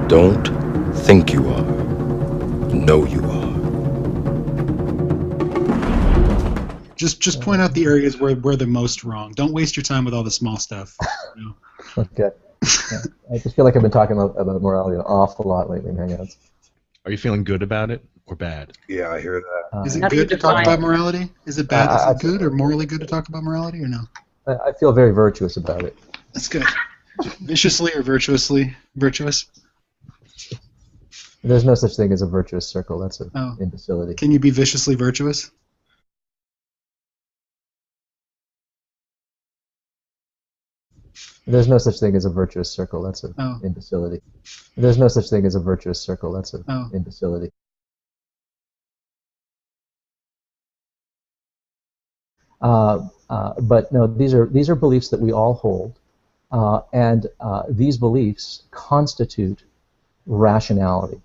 Don't think you are. Know you are. Just point out the areas where they're most wrong. Don't waste your time with all the small stuff. You know? Okay. Yeah. I just feel like I've been talking about morality an awful lot lately in Hangouts. Are you feeling good about it or bad? Yeah, I hear that. Is it How do you good to talk define about it? morality? Is it bad? Is it good or morally good to talk about morality or no? I feel very virtuous about it. That's good. Viciously or virtuously? Virtuous? There's no such thing as a virtuous circle. That's an Oh. imbecility. Can you be viciously virtuous? There's no such thing as a virtuous circle. That's an Oh. imbecility. There's no such thing as a virtuous circle. That's an Oh. imbecility. But no, these are beliefs that we all hold, and these beliefs constitute rationality.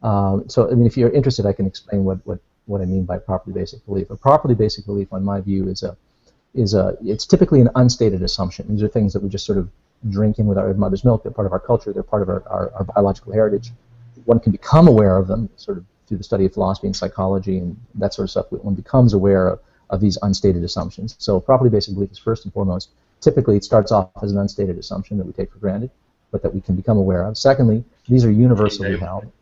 So, I mean, if you're interested, I can explain what I mean by properly basic belief. A properly basic belief, on my view, it's typically an unstated assumption. These are things that we just sort of drink in with our mother's milk. They're part of our culture. They're part of our biological heritage. One can become aware of them sort of through the study of philosophy and psychology and that sort of stuff. One becomes aware of these unstated assumptions. So properly basic belief is first and foremost. Typically, it starts off as an unstated assumption that we take for granted, but that we can become aware of. Secondly, these are universally held.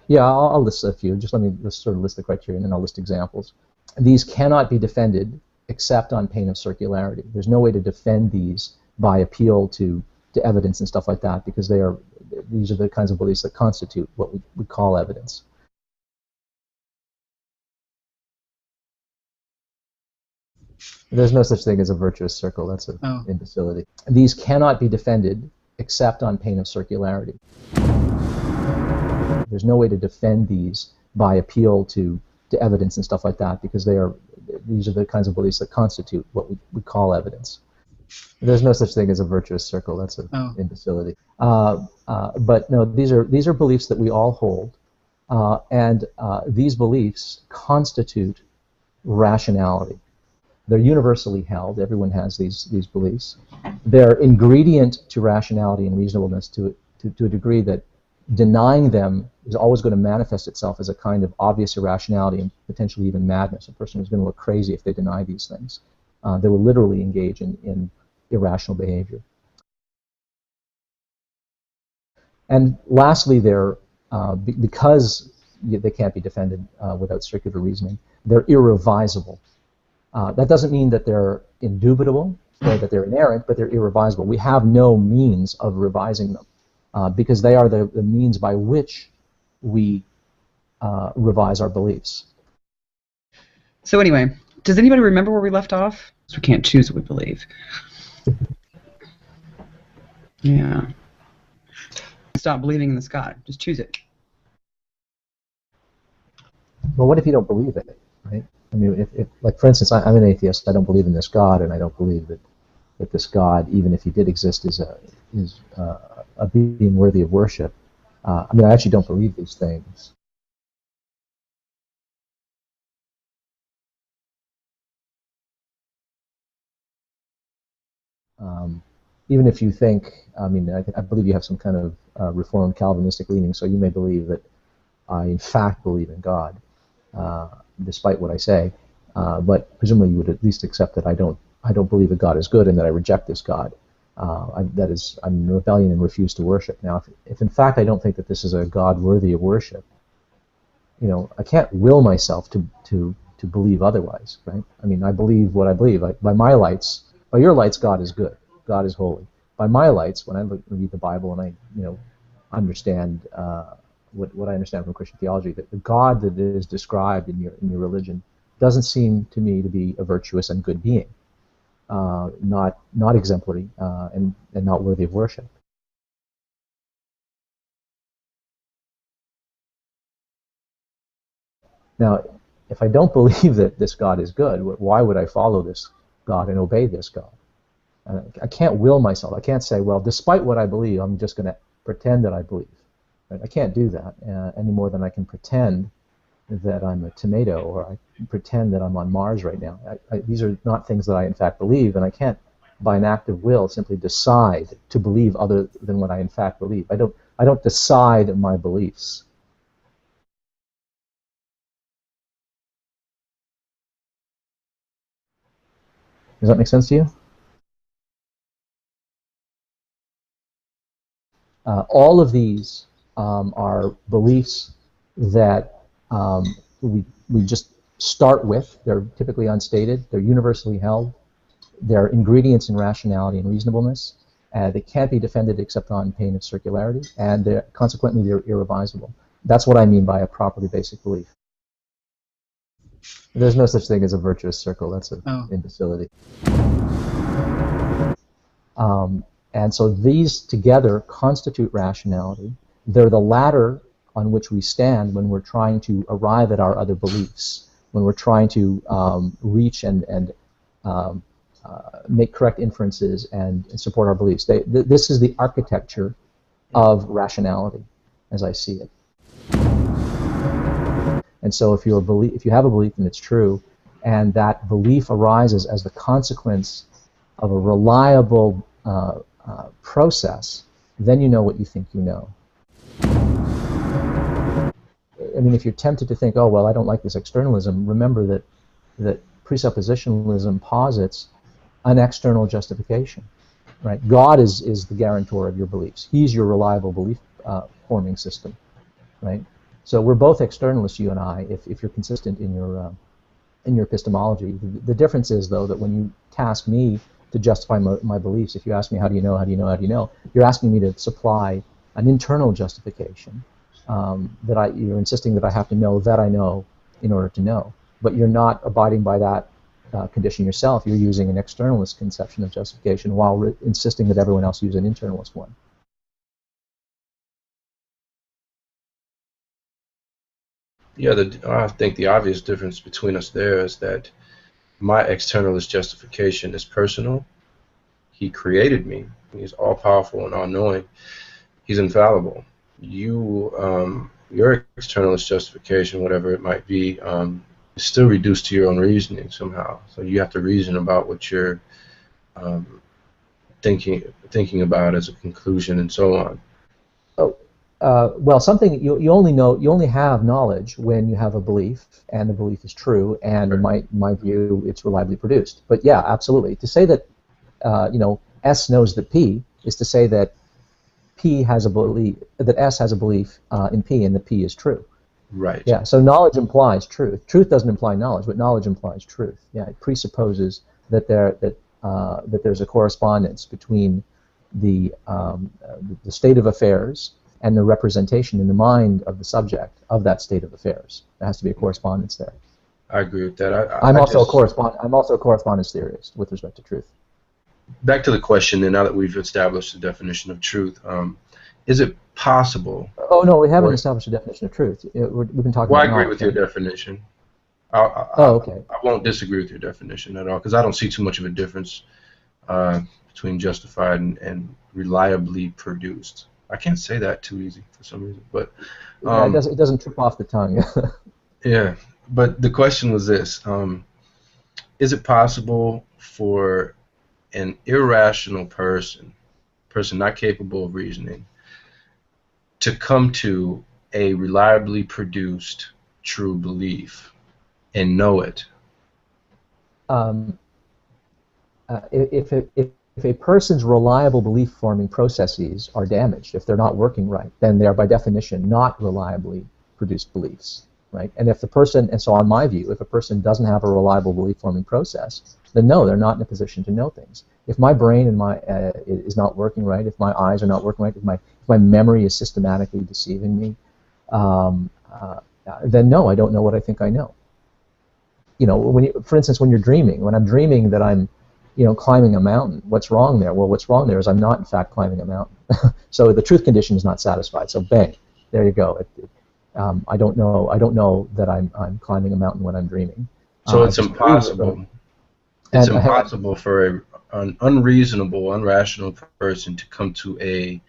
Yeah, I'll list a few. Let's sort of list the criteria, and then I'll list examples. These cannot be defended except on pain of circularity. There's no way to defend these by appeal to evidence and stuff like that, because these are the kinds of beliefs that constitute what we call evidence. There's no such thing as a virtuous circle. That's an imbecility. These cannot be defended except on pain of circularity. There's no way to defend these by appeal to evidence and stuff like that, because these are the kinds of beliefs that constitute what we call evidence. There's no such thing as a virtuous circle. That's an imbecility. But no, these are beliefs that we all hold, and these beliefs constitute rationality. They're universally held. Everyone has these beliefs. They're ingredient to rationality and reasonableness to a degree that denying them is always going to manifest itself as a kind of obvious irrationality and potentially even madness. A person is going to look crazy if they deny these things. They will literally engage in irrational behavior. And lastly, because they can't be defended without circular reasoning, they're irrevisable. That doesn't mean that they're indubitable or that they're inerrant, but they're irrevisable. We have no means of revising them because they are the means by which we revise our beliefs. So anyway, does anybody remember where we left off? We can't choose what we believe. Yeah. Stop believing in this God. Just choose it. Well, what if you don't believe it, right? I mean, if like, for instance, I'm an atheist. I don't believe in this God, and I don't believe that this God, even if he did exist, is a being worthy of worship. I mean, I actually don't believe these things. Even if you think, I mean, I believe you have some kind of Reformed Calvinistic leaning, so you may believe that I, in fact, believe in God, despite what I say. But presumably, you would at least accept that I don't believe that God is good and that I reject this God. I'm in rebellion and refuse to worship. Now, if in fact I don't think that this is a God worthy of worship, you know, I can't will myself to believe otherwise, right? I mean, I believe what I believe. By my lights, by your lights, God is good. God is holy. By my lights, when I read the Bible and I, understand what I understand from Christian theology, that the God that is described in your religion doesn't seem to me to be a virtuous and good being, not exemplary and not worthy of worship. Now, if I don't believe that this God is good, why would I follow this God and obey this God? I can't will myself. I can't say, well, despite what I believe, I'm just going to pretend that I believe. Right? I can't do that any more than I can pretend that I'm a tomato, or I pretend that I'm on Mars right now. These are not things that I in fact believe, and I can't by an act of will, simply decide to believe other than what I in fact believe. I don't decide my beliefs. Does that make sense to you? All of these are beliefs that we just start with. They're typically unstated. They're universally held. They're ingredients in rationality and reasonableness. They can't be defended except on pain of circularity, and consequently they're irrevisable. That's what I mean by a properly basic belief. There's no such thing as a virtuous circle. That's an imbecility. And so these together constitute rationality. They're the ladder on which we stand when we're trying to arrive at our other beliefs, when we're trying to reach and make correct inferences and support our beliefs. This is the architecture of rationality, as I see it. And so if you have a belief and it's true, and that belief arises as the consequence of a reliable process, then you know what you think you know. I mean, if you're tempted to think, oh, well, I don't like this externalism, remember that presuppositionalism posits an external justification, right? God is the guarantor of your beliefs. He's your reliable belief forming system, right? So we're both externalists, you and I, if you're consistent in your epistemology. The difference is, though, that when you task me to justify my beliefs, if you ask me how do you know, you're asking me to supply an internal justification you're insisting that I have to know that I know in order to know. But you're not abiding by that condition yourself. You're using an externalist conception of justification while insisting that everyone else use an internalist one. Yeah, I think the obvious difference between us there is that my externalist justification is personal. He created me. He's all-powerful and all-knowing. He's infallible. Your externalist justification, whatever it might be, is still reduced to your own reasoning somehow. So you have to reason about what you're thinking about as a conclusion and so on. Well, something you only have knowledge when you have a belief, and the belief is true, and in my view, it's reliably produced. But yeah, absolutely. To say that S knows that P is to say that P has a belief, that S has a belief in P, and that P is true. Right. Yeah. So knowledge implies truth. Truth doesn't imply knowledge, but knowledge implies truth. Yeah. It presupposes that there's a correspondence between the state of affairs and the representation in the mind of the subject of that state of affairs. There has to be a correspondence there. I agree with that. I'm also a correspondence theorist with respect to truth. Back to the question, and now that we've established the definition of truth, is it possible? Oh no, we haven't established a definition of truth. We've been talking. Well, about I agree with your definition. Okay. I won't disagree with your definition at all, because I don't see too much of a difference between justified and reliably produced. I can't say that too easy for some reason, but yeah, it doesn't trip off the tongue. Yeah, but the question was this: is it possible for an irrational person not capable of reasoning, to come to a reliably produced true belief and know it? If a person's reliable belief-forming processes are damaged, if they're not working right, then they are by definition not reliably produced beliefs, right? And if the person, and so on my view, if a person doesn't have a reliable belief-forming process, then no, they're not in a position to know things. If my brain and is not working right, if my eyes are not working right, if my memory is systematically deceiving me, then no, I don't know what I think I know. For instance, when you're dreaming, when I'm dreaming that I'm climbing a mountain, what's wrong there? Well, what's wrong there is I'm not, in fact, climbing a mountain. So the truth condition is not satisfied. So bang, there you go. I don't know that I'm climbing a mountain when I'm dreaming. So it's impossible. It's impossible for an unreasonable, unrational person to come to a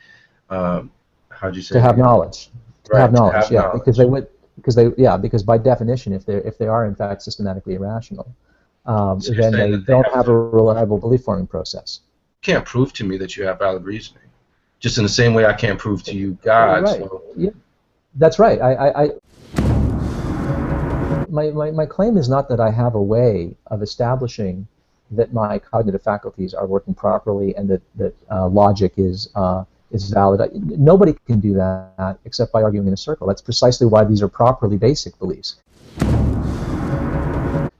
how'd you say? To have knowledge. Right, to have knowledge. Knowledge. Because by definition, if they are in fact systematically irrational, So you're then saying they that they don't have have a reliable belief-forming process. You can't prove to me that you have valid reasoning. Just in the same way I can't prove to you God. Right. So Yeah, that's right. My claim is not that I have a way of establishing that my cognitive faculties are working properly and that logic is valid. Nobody can do that except by arguing in a circle. That's precisely why these are properly basic beliefs.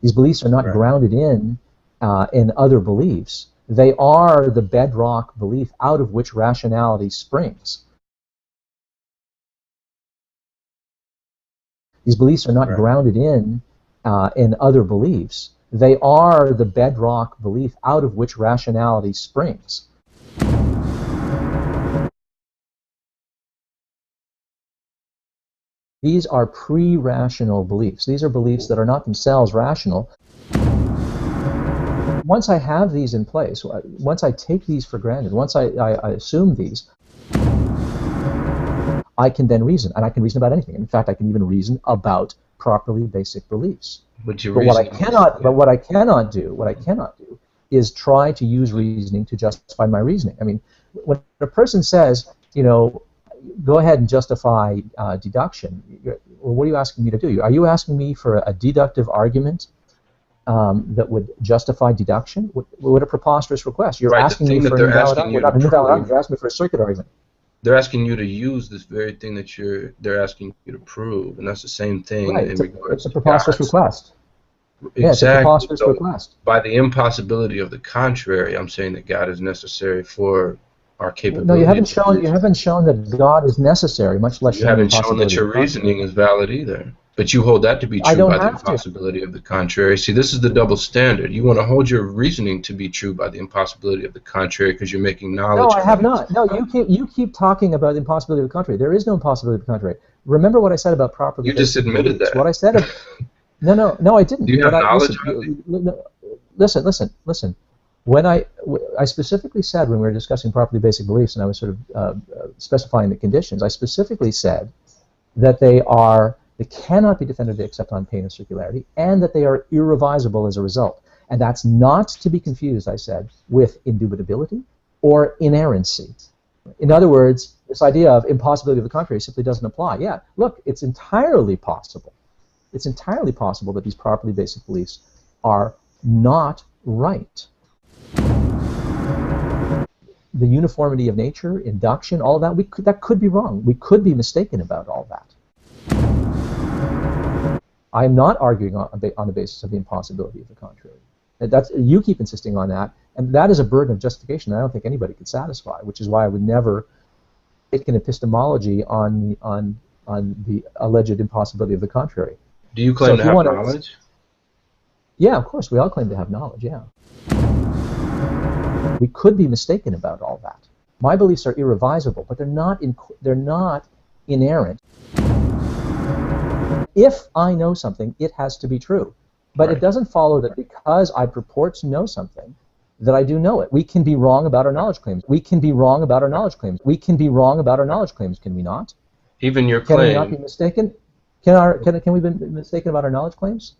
These beliefs are not grounded in other beliefs. They are the bedrock belief out of which rationality springs. These beliefs are not grounded in other beliefs. They are the bedrock belief out of which rationality springs. These are pre-rational beliefs. These are beliefs that are not themselves rational. Once I have these in place, once I take these for granted, once I assume these, I can then reason, and I can reason about anything. In fact, I can even reason about properly basic beliefs. But what I cannot do is try to use reasoning to justify my reasoning. I mean, when a person says, you know, go ahead and justify deduction, well, what are you asking me to do? Are you asking me for a deductive argument that would justify deduction? What a preposterous request. You're asking me for an invalid argument. You're asking me for a circuit argument. They're asking you to use this very thing that they're asking you to prove, and that's the same thing in regards to a preposterous request. Exactly. Yeah, it's a preposterous request. By the impossibility of the contrary, I'm saying that God is necessary for our capability. No, you haven't shown that God is necessary, much less you haven't shown that your reasoning is valid either. But you hold that to be true by the impossibility of the contrary. See, this is the double standard. You want to hold your reasoning to be true by the impossibility of the contrary because you're making knowledge. No, I have not. No, you keep talking about the impossibility of the contrary. There is no impossibility of the contrary. Remember what I said about properly. You just admitted that. What I said. No, I didn't. Do you have knowledge of it? Listen. When I specifically said when we were discussing properly basic beliefs, and I was sort of specifying the conditions, I specifically said that they cannot be defended except on pain of circularity, and that they are irrevisable as a result. And that's not to be confused, I said, with indubitability or inerrancy. In other words, this idea of impossibility of the contrary simply doesn't apply. Yeah, look, it's entirely possible. It's entirely possible that these properly basic beliefs are not right. The uniformity of nature, induction, all of that, that could be wrong. We could be mistaken about all that. I am not arguing on the basis of the impossibility of the contrary. You keep insisting on that, and that is a burden of justification that I don't think anybody could satisfy, which is why I would never take an epistemology on the alleged impossibility of the contrary. Do you claim to have knowledge? Yeah, of course, we all claim to have knowledge, yeah. We could be mistaken about all that. My beliefs are irrevisable, but they're not inerrant. If I know something, it has to be true. But it doesn't follow that because I purport to know something, that I do know it. We can be wrong about our knowledge claims. We can be wrong about our knowledge claims. We can be wrong about our knowledge claims, can we not? Even your claim. Can we not be mistaken? Can we be mistaken about our knowledge claims?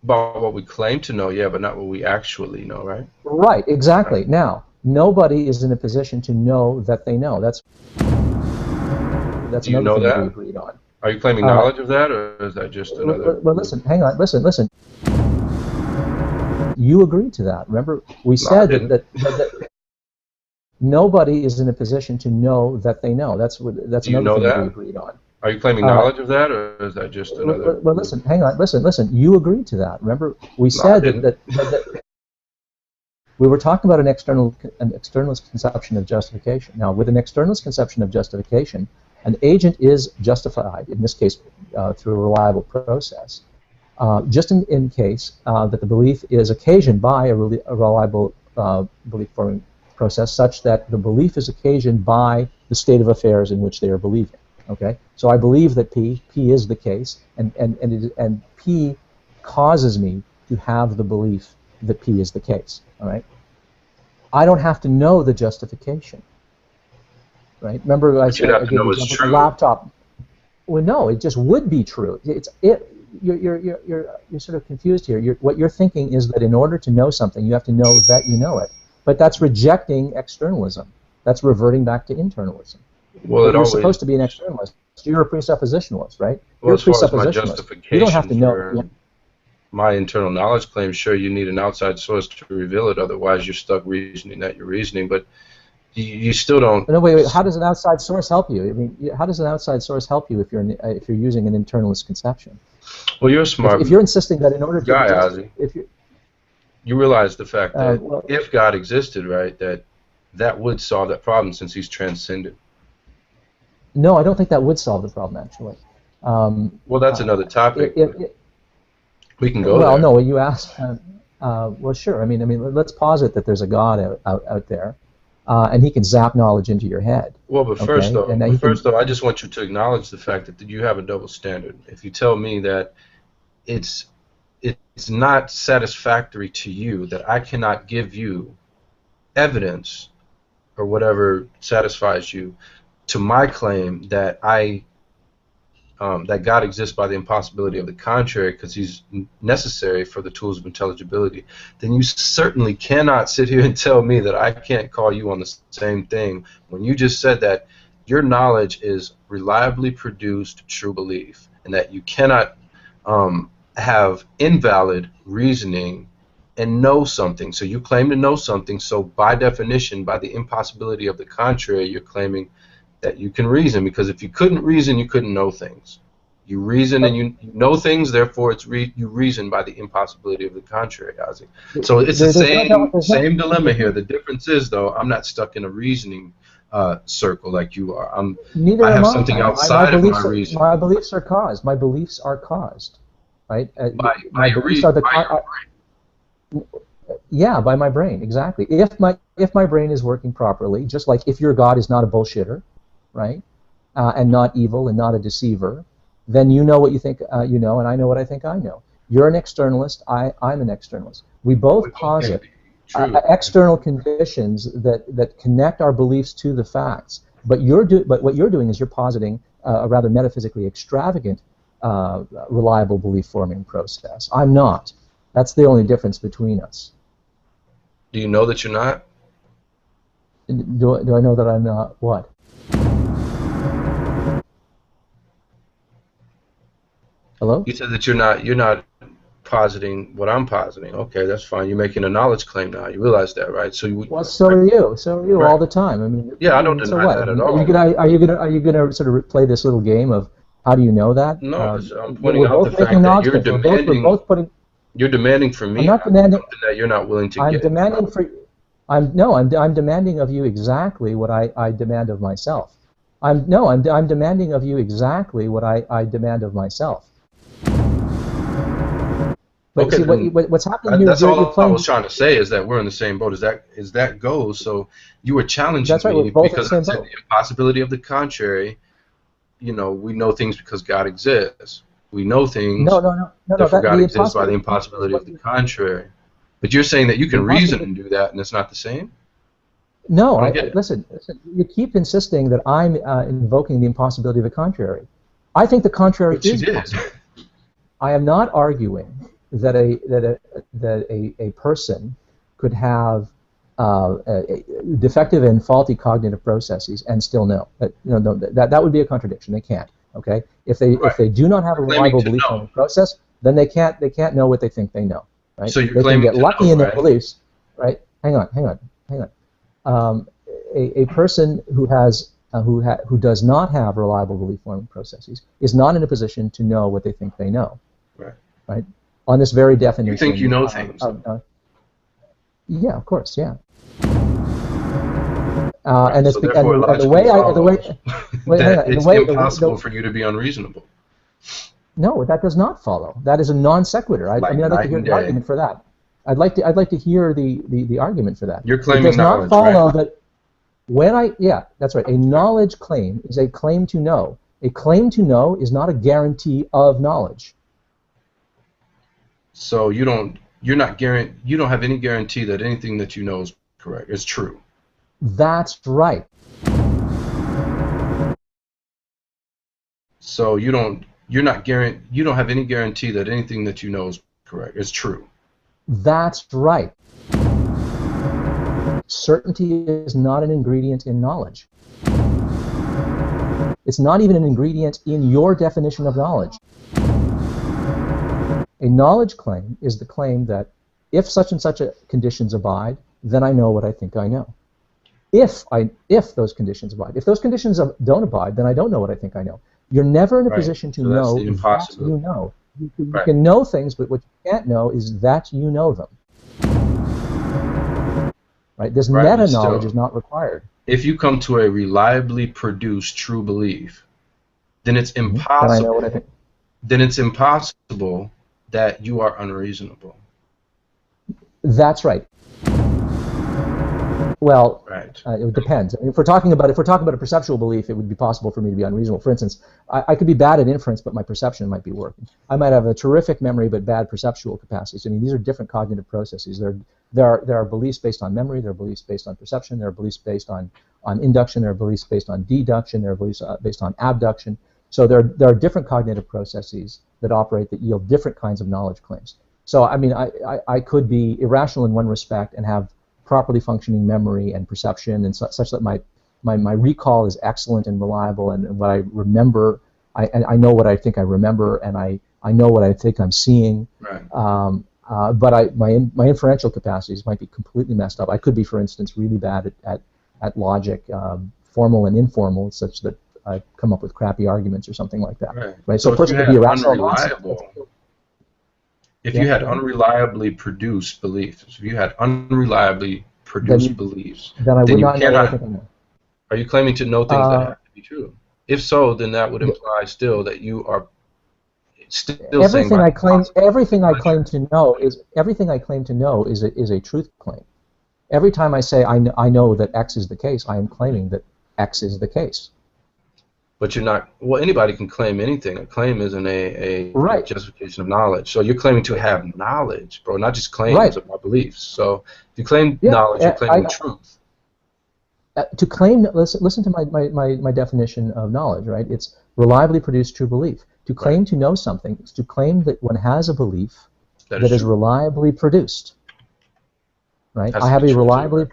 About what we claim to know, yeah, but not what we actually know, right? Right, exactly. Now, nobody is in a position to know that they know. That's Do you know another thing that? we agreed on. Are you claiming knowledge of that, or is that just another... Well, listen, hang on, listen. You agreed to that. Remember, we said that nobody is in a position to know that they know. That's another thing we agreed on. Are you claiming knowledge of that, or is that just another... Well, listen, hang on, listen. You agreed to that. Remember, we said that we were talking about an externalist conception of justification. Now, with an externalist conception of justification, an agent is justified, in this case, through a reliable process, just in case that the belief is occasioned by a reliable belief-forming process, such that the belief is occasioned by the state of affairs in which they are believing. Okay, so I believe that P is the case, and P causes me to have the belief that P is the case. All right, I don't have to know the justification. Right? Remember, I said I gave the example of the laptop. Well, no, it just would be true. you're sort of confused here. What you're thinking is that in order to know something, you have to know that you know it. But that's rejecting externalism. That's reverting back to internalism. Well, But you're supposed to be an externalist. You're a presuppositionalist, right? Well, You're as far as my presuppositionalist. justification You don't have to know. for my internal knowledge claim, sure, you need an outside source to reveal it. Otherwise, you're stuck reasoning that you're reasoning. But you still don't. No, wait. How does an outside source help you? I mean, how does an outside source help you if you're using an internalist conception? Well, you're smart. If you're insisting that in order to guy, Ozzy, if you realize the fact that well, if God existed, right, that would solve that problem since He's transcended. no, I don't think that would solve the problem actually. Well, that's another topic. We can go well, there. no, you asked. Well, sure. I mean, let's posit that there's a God out there, and He can zap knowledge into your head. Well, but first, okay? though, I just want you to acknowledge the fact that you have a double standard. If you tell me that it's not satisfactory to you, that I cannot give you evidence or whatever satisfies you to my claim that that God exists by the impossibility of the contrary because He's necessary for the tools of intelligibility, then you certainly cannot sit here and tell me that I can't call you on the same thing when you just said that your knowledge is reliably produced true belief and that you cannot have invalid reasoning and know something. So you claim to know something, so by definition, by the impossibility of the contrary, you're claiming that you can reason, because if you couldn't reason, you couldn't know things. You reason and you know things, therefore you reason by the impossibility of the contrary, Ozzy. So it's the same dilemma here. The difference is, though, I'm not stuck in a reasoning circle like you are. I have something outside of my reason. My beliefs are caused. My beliefs are caused, right? My beliefs are yeah, by my brain, exactly. If my brain is working properly, just like if your God is not a bullshitter, right, and not evil and not a deceiver, then you know what you think you know, and I know what I think I know. You're an externalist. I'm an externalist. We both posit external conditions that connect our beliefs to the facts. But what you're doing is you're positing a rather metaphysically extravagant, reliable belief-forming process. I'm not. That's the only difference between us. Do you know that you're not? Do I know that I'm not what? Hello? You said that you're not positing what I'm positing. Okay, that's fine. You're making a knowledge claim now. You realize that, right? Well, so are you. So are you all the time. I mean, yeah, I don't deny that at all. Are you gonna sort of play this little game of how do you know that? No, I'm pointing out the fact that you're demanding. You're demanding from me. I'm not demanding something that you're not willing to get. I'm demanding of you exactly what I demand of myself. I'm demanding of you exactly what I demand of myself. But okay, see, what's happening here? That's all I was trying to say is that we're in the same boat. As that goes, so you were challenging me because I said the impossibility of the contrary. You know, we know things because God exists. We know things. No. Therefore, God exists by the impossibility of the contrary. But you're saying that you can reason and do that, and it's not the same? No, listen. You keep insisting that I'm invoking the impossibility of the contrary. I think the contrary is possible. I am not arguing that a person could have defective and faulty cognitive processes and still know. That would be a contradiction. They can't. Okay. If they do not have a reliable belief on the process, then they can't know what they think they know. Right? So you're they claiming can get lucky in their right? beliefs. Right. Hang on. A person who does not have reliable belief-forming processes is not in a position to know what they think they know. Right? On this very definition. You think you know things. Yeah, of course, yeah. Right, and it's so the way it's impossible for you to be unreasonable. No, that does not follow. That is a non sequitur. I'd like to hear the argument for that. I'd like to hear the argument for that. You're claiming it does knowledge, not follow right? that yeah, that's right. A knowledge claim is a claim to know. A claim to know is not a guarantee of knowledge. So you don't have any guarantee that anything that you know is correct. It's true. That's right. So you don't you're not you don't have any guarantee that anything that you know is correct. It's true. That's right. Certainty is not an ingredient in knowledge. It's not even an ingredient in your definition of knowledge. A knowledge claim is the claim that if such and such conditions abide, then I know what I think I know. If those conditions abide. If those conditions don't abide, then I don't know what I think I know. You're never in a position to know that you know. You can know things, but what you can't know is that you know them. Right? This meta-knowledge is not required. If you come to a reliably produced true belief, then it's impossible. Then I know what I think. Then it's impossible that you are unreasonable. That's right. Well, right. It depends. If we're talking about a perceptual belief, it would be possible for me to be unreasonable. For instance, I could be bad at inference, but my perception might be working. I might have a terrific memory, but bad perceptual capacities. I mean, these are different cognitive processes. There are beliefs based on memory. There are beliefs based on perception. There are beliefs based on induction. There are beliefs based on deduction. There are beliefs based on abduction. So there are different cognitive processes that operate that yield different kinds of knowledge claims. So I mean, I could be irrational in one respect and have properly functioning memory and perception, and such that my recall is excellent and reliable, and what I remember, I know what I think I remember, and I know what I think I'm seeing. Right. But my inferential capacities might be completely messed up. I could be, for instance, really bad at logic, formal and informal, such that I come up with crappy arguments or something like that. Right. So a person could be irrational. If you had unreliably produced beliefs, if you had unreliably produced beliefs, then I would not know what I think I know. Are you claiming to know things that have to be true? If so, then that would imply still that you are still everything I claim to know is a truth claim. Every time I say I know that X is the case, I am claiming that X is the case. But you're not. Well, anybody can claim anything. A claim isn't a justification of knowledge. So you're claiming to have knowledge, bro, not just claims about beliefs. So if you claim knowledge, you're claiming truth. To claim, listen to my definition of knowledge, right? It's reliably produced true belief. To claim to know something is to claim that one has a belief that is reliably produced. Right? I have a reliably.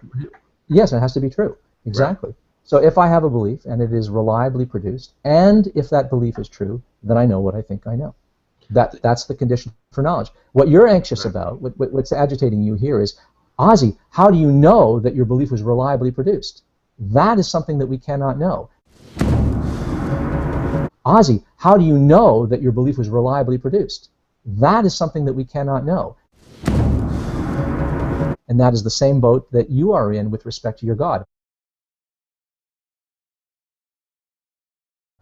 Yes, it has to be true. Exactly. Right. So if I have a belief and it is reliably produced, and if that belief is true, then I know what I think I know. That's the condition for knowledge. What you're anxious about, what's agitating you here is, Ozzy, how do you know that your belief was reliably produced? That is something that we cannot know. Ozzy, how do you know that your belief was reliably produced? That is something that we cannot know. And that is the same boat that you are in with respect to your God.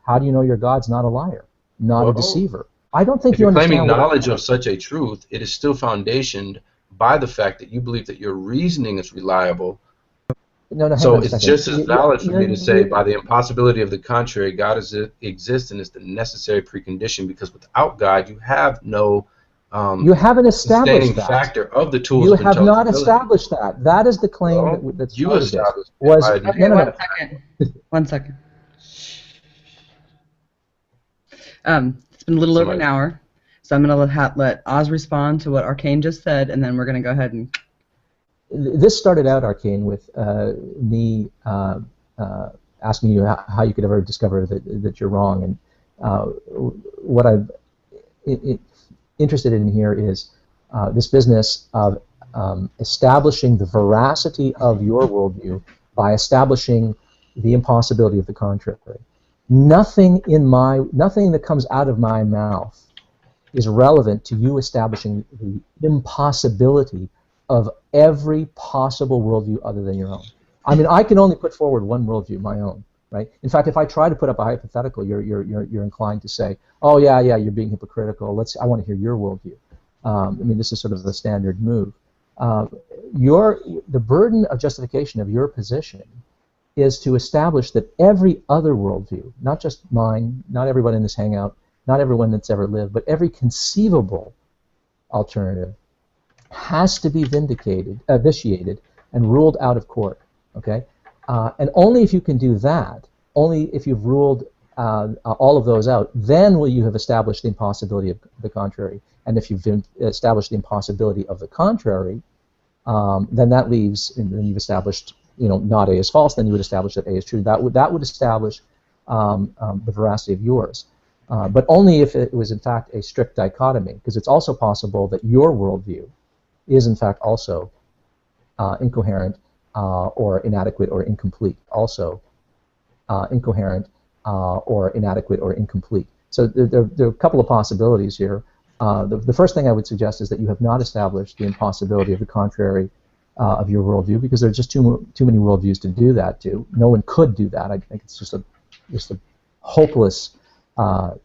How do you know your God's not a liar, not a deceiver? I don't think you understand. If you're claiming knowledge of such a truth, it is still foundationed by the fact that you believe that your reasoning is reliable. No, so it's just as valid for me to say, by the impossibility of the contrary, God exists and is the necessary precondition, because without God, you have no you haven't established that factor of the tools. You have not established that. That is the claim that's you established. Okay, 1 second. 1 second. It's been a little over an hour, so I'm going to let Oz respond to what Arcane just said, and then we're going to go ahead and... This started out, Arcane, with me asking you how you could ever discover that you're wrong, and what I'm interested in here is this business of establishing the veracity of your worldview by establishing the impossibility of the contrary. Nothing that comes out of my mouth is relevant to you establishing the impossibility of every possible worldview other than your own. I mean, I can only put forward one worldview, my own, right? In fact, if I try to put up a hypothetical, you're inclined to say, "Oh yeah, you're being hypocritical. I want to hear your worldview." I mean, this is sort of the standard move. The burden of justification of your position is to establish that every other worldview, not just mine, not everyone in this hangout, not everyone that's ever lived, but every conceivable alternative has to be vitiated, and ruled out of court. Okay, and only if you can do that, only if you've ruled all of those out, then will you have established the impossibility of the contrary. And if you've established the impossibility of the contrary, then that leaves, and then you've established, not A is false, then you would establish that A is true. That would establish the veracity of yours. But only if it was in fact a strict dichotomy, because it's also possible that your worldview is in fact also incoherent or inadequate or incomplete. Also incoherent or inadequate or incomplete. So there are a couple of possibilities here. The first thing I would suggest is that you have not established the impossibility of the contrary of your worldview, because there's just too many worldviews to do that to. No one could do that. I think it's just a hopeless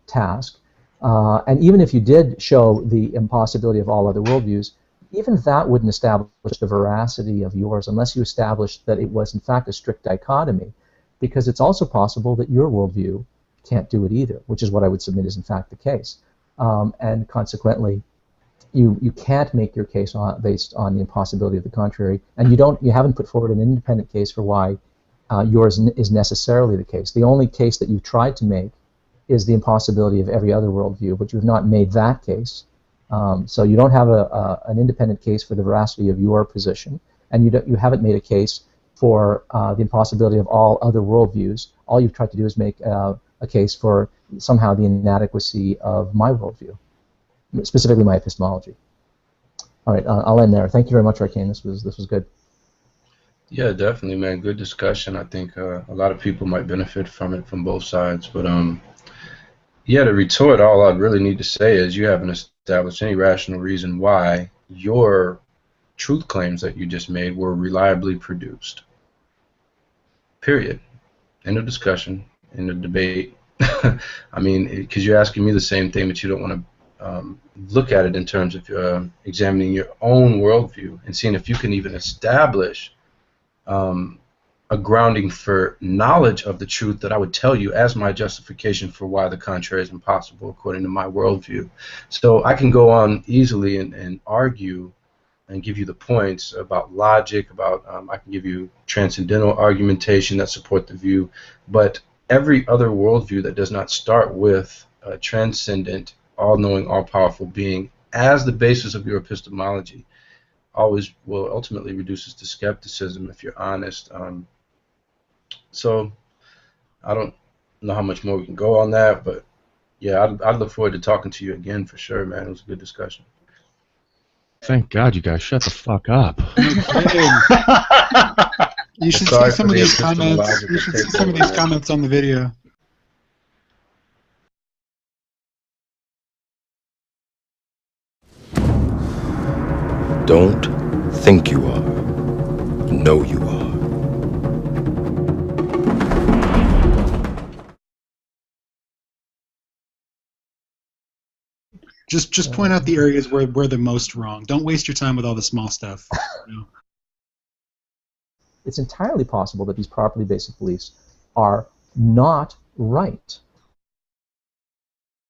task. And even if you did show the impossibility of all other worldviews, even that wouldn't establish the veracity of yours unless you established that it was in fact a strict dichotomy, because it's also possible that your worldview can't do it either, which is what I would submit is in fact the case. And consequently, you can't make your case based on the impossibility of the contrary, and you haven't put forward an independent case for why yours is necessarily the case. The only case that you've tried to make is the impossibility of every other worldview, but you've not made that case. So you don't have an independent case for the veracity of your position, and you haven't made a case for the impossibility of all other worldviews. All you've tried to do is make a case for somehow the inadequacy of my worldview, specifically my epistemology. All right, I'll end there. Thank you very much, Arcane. This was good. Yeah, definitely, man. Good discussion. I think a lot of people might benefit from it from both sides. But yeah, to retort, all I'd really need to say is you haven't established any rational reason why your truth claims that you just made were reliably produced. Period. End of discussion. End of debate. I mean, because you're asking me the same thing, but you don't want to look at it in terms of examining your own worldview and seeing if you can even establish a grounding for knowledge of the truth that I would tell you as my justification for why the contrary is impossible according to my worldview. So I can go on easily and argue and give you the points about logic, about I can give you transcendental argumentation that support the view, but every other worldview that does not start with a transcendent, all-knowing, all-powerful being as the basis of your epistemology always will ultimately reduces to skepticism if you're honest. So I don't know how much more we can go on that, but yeah, I'd look forward to talking to you again for sure, man. It was a good discussion. Thank God you guys shut the fuck up. You should see some of these comments. You should see some of these comments on the video. Don't think you are. Know you are. Just point out the areas where they're most wrong. Don't waste your time with all the small stuff. It's entirely possible that these properly basic beliefs are not right.